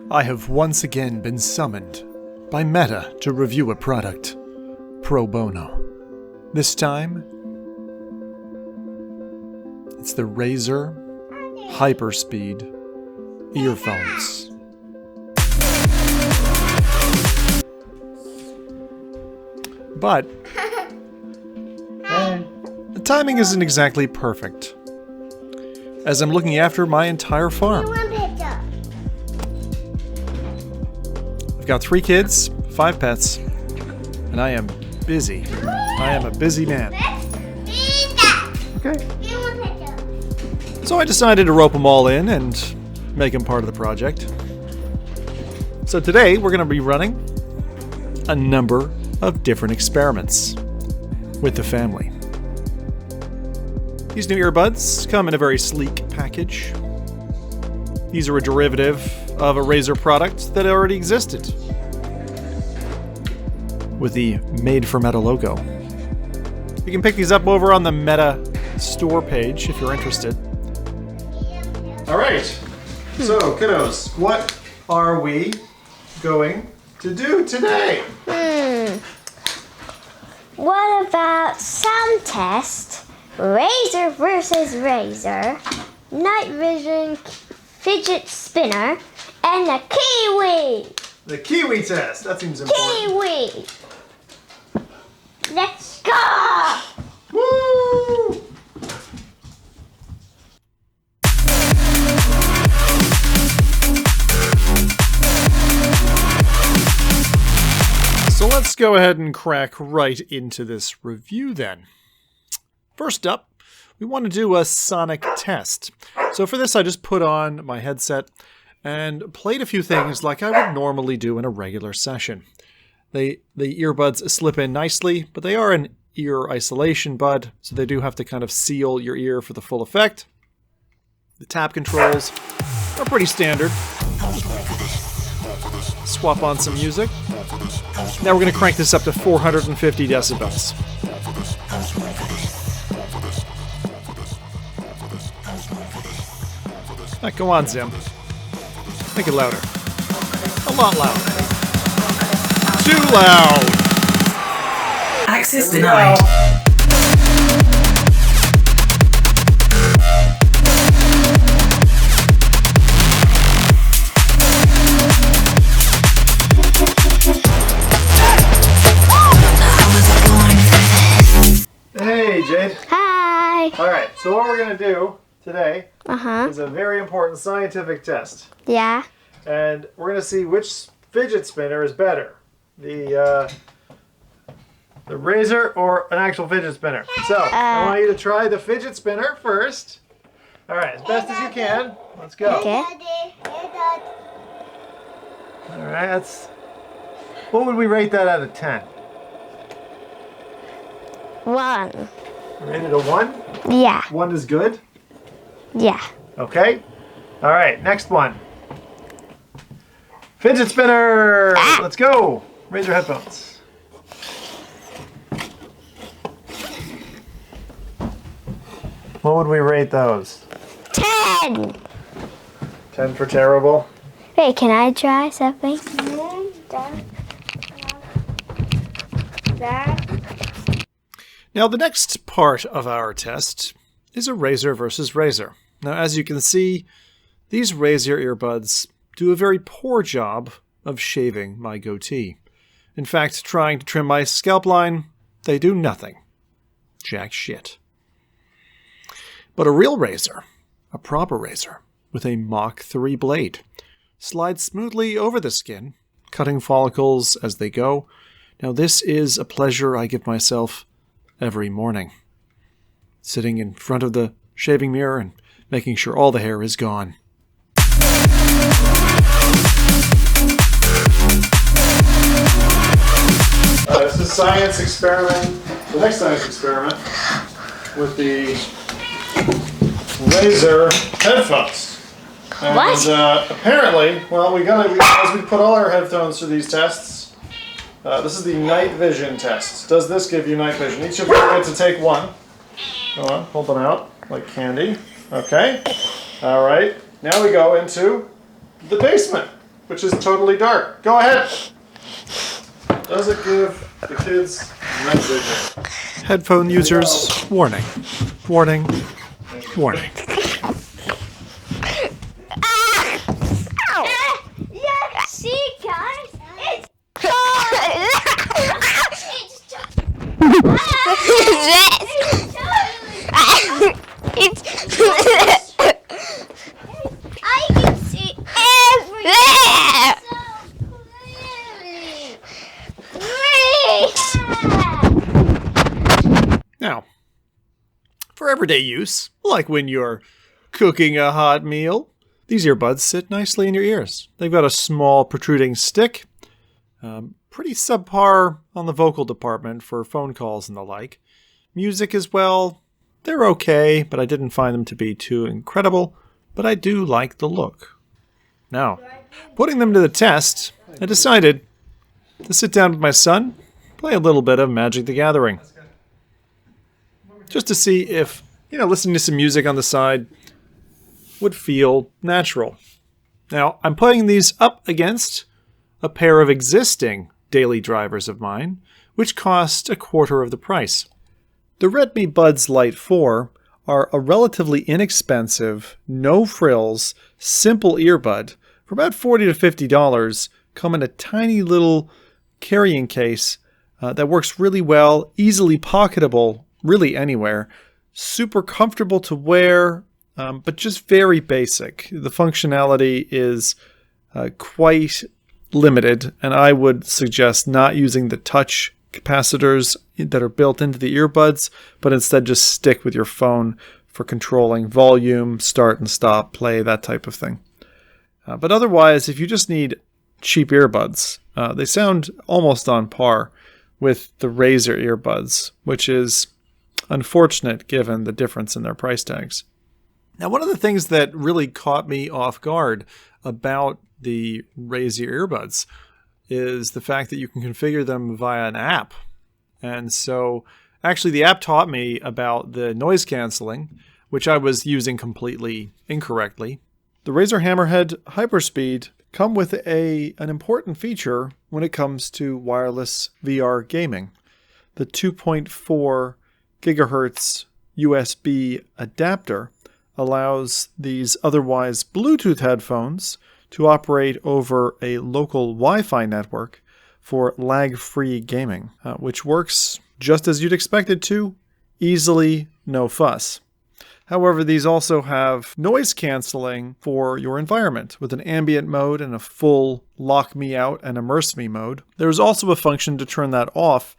I have once again been summoned by Meta to review a product pro bono. This time, it's the Razer Hyperspeed earphones. But the timing isn't exactly perfect, as I'm looking after my entire farm. I've got 3 kids, 5 pets, and I am busy. I am a busy man. Okay. So I decided to rope them all in and make them part of the project. So today we're going to be running a number of different experiments with the family. These new earbuds come in a very sleek package. These are a derivative of a Razer product that already existed, with the Made for Meta logo. You can pick these up over on the Meta store page if you're interested. Alright, so kiddos, what are we going to do today? What about sound test? Razer versus Razer, night vision fidget spinner, and the kiwi! The kiwi test, that seems important. Kiwi! Let's go! Woo! So let's go ahead and crack right into this review then. First up, we want to do a sonic test. So for this, I just put on my headset and played a few things like I would normally do in a regular session. The earbuds slip in nicely, but they are an ear isolation bud, so they do have to kind of seal your ear for the full effect. The tap controls are pretty standard. Swap on some music. Now we're going to crank this up to 450 decibels. Right, go on, ZIM. Make it louder. A lot louder. Too loud! Access denied. Hey, Jade. Hi! Alright, so what we're going to do today Uh-huh. is a very important scientific test. Yeah. And we're going to see which fidget spinner is better. The Razer or an actual fidget spinner. So, I want you to try the fidget spinner first. Alright, as best as you can. Let's go. Okay. Alright, that's... What would we rate that out of 10? 1. Rated a 1? Yeah. 1 is good? Yeah. Okay. Alright, next one. Fidget spinner! Let's go! Raise your headphones. What would we rate those? 10! 10 for terrible? Wait, can I try something? Now the next part of our test is a Razer versus Razer. Now as you can see, these Razer earbuds do a very poor job of shaving my goatee. In fact, trying to trim my scalp line, they do nothing. Jack shit. But a real Razer, a proper Razer, with a Mach 3 blade, slides smoothly over the skin, cutting follicles as they go. Now this is a pleasure I give myself every morning. Sitting in front of the shaving mirror and making sure all the hair is gone. This is science experiment, the next science experiment with the Razer headphones. And, What? Apparently, well, as we put all our headphones through these tests, this is the night vision test. Does this give you night vision? Each of you get to take one. Go on, hold them out like candy. Okay. All right. Now we go into the basement. which is totally dark. Go ahead. Does it give the kids night vision? Headphone users, warning. Warning. Warning. Yeah, see, guys, it's I can see everything so clearly. Now, for everyday use, like when you're cooking a hot meal, these earbuds sit nicely in your ears. They've got a small protruding stick, pretty subpar on the vocal department for phone calls and the like. Music as well, they're okay, but I didn't find them to be too incredible, but I do like the look. Now, putting them to the test, I decided to sit down with my son, play a little bit of Magic the Gathering. Just to see if, listening to some music on the side would feel natural. Now, I'm putting these up against a pair of existing daily drivers of mine, which cost a quarter of the price. The Redmi Buds Lite 4 are a relatively inexpensive, no-frills, simple earbud for about $40 to $50, come in a tiny little carrying case that works really well, easily pocketable, really anywhere, super comfortable to wear, but just very basic. The functionality is quite limited, and I would suggest not using the touch capacitors that are built into the earbuds, but instead just stick with your phone for controlling volume, start and stop, play, that type of thing. But otherwise, if you just need cheap earbuds, they sound almost on par with the Razer earbuds, which is unfortunate given the difference in their price tags. Now, one of the things that really caught me off guard about the Razer earbuds is the fact that you can configure them via an app. And so actually the app taught me about the noise canceling, which I was using completely incorrectly. The Razer Hammerhead Hyperspeed come with an important feature when it comes to wireless VR gaming. The 2.4 gigahertz USB adapter allows these otherwise Bluetooth headphones to operate over a local Wi-Fi network for lag-free gaming, which works just as you'd expect it to, easily, no fuss. However, these also have noise canceling for your environment with an ambient mode and a full lock me out and immerse me mode. There's also a function to turn that off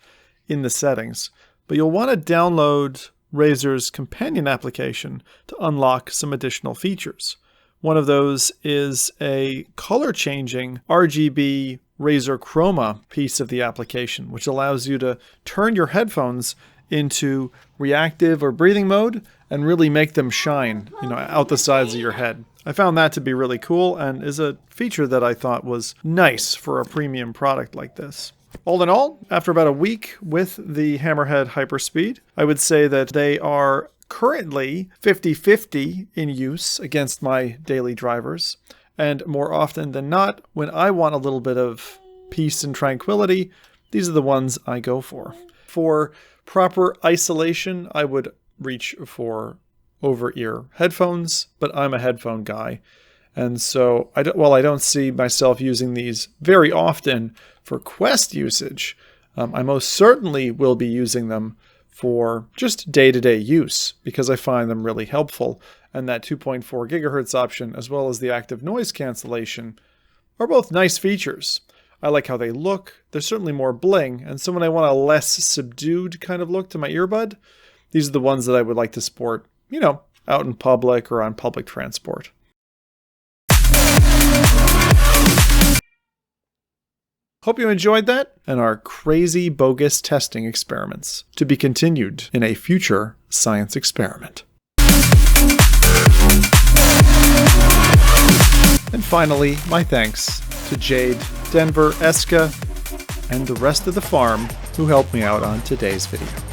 in the settings, but you'll want to download Razer's companion application to unlock some additional features. One of those is a color-changing RGB Razer Chroma piece of the application, which allows you to turn your headphones into reactive or breathing mode and really make them shine, out the sides of your head. I found that to be really cool and is a feature that I thought was nice for a premium product like this. All in all, after about a week with the Hammerhead Hyperspeed, I would say that they are currently 50-50 in use against my daily drivers, and more often than not, when I want a little bit of peace and tranquility, these are the ones I go for. For proper isolation, I would reach for over-ear headphones, but I'm a headphone guy, and so while I don't see myself using these very often for Quest usage, I most certainly will be using them for just day-to-day use because I find them really helpful, and that 2.4 gigahertz option as well as the active noise cancellation are both nice features. I like how they look. They're certainly more bling, and so when I want a less subdued kind of look to my earbud, these are the ones that I would like to sport, out in public or on public transport. Hope you enjoyed that and our crazy bogus testing experiments, to be continued in a future science experiment. And finally, my thanks to Jade, Denver, Eska, and the rest of the farm who helped me out on today's video.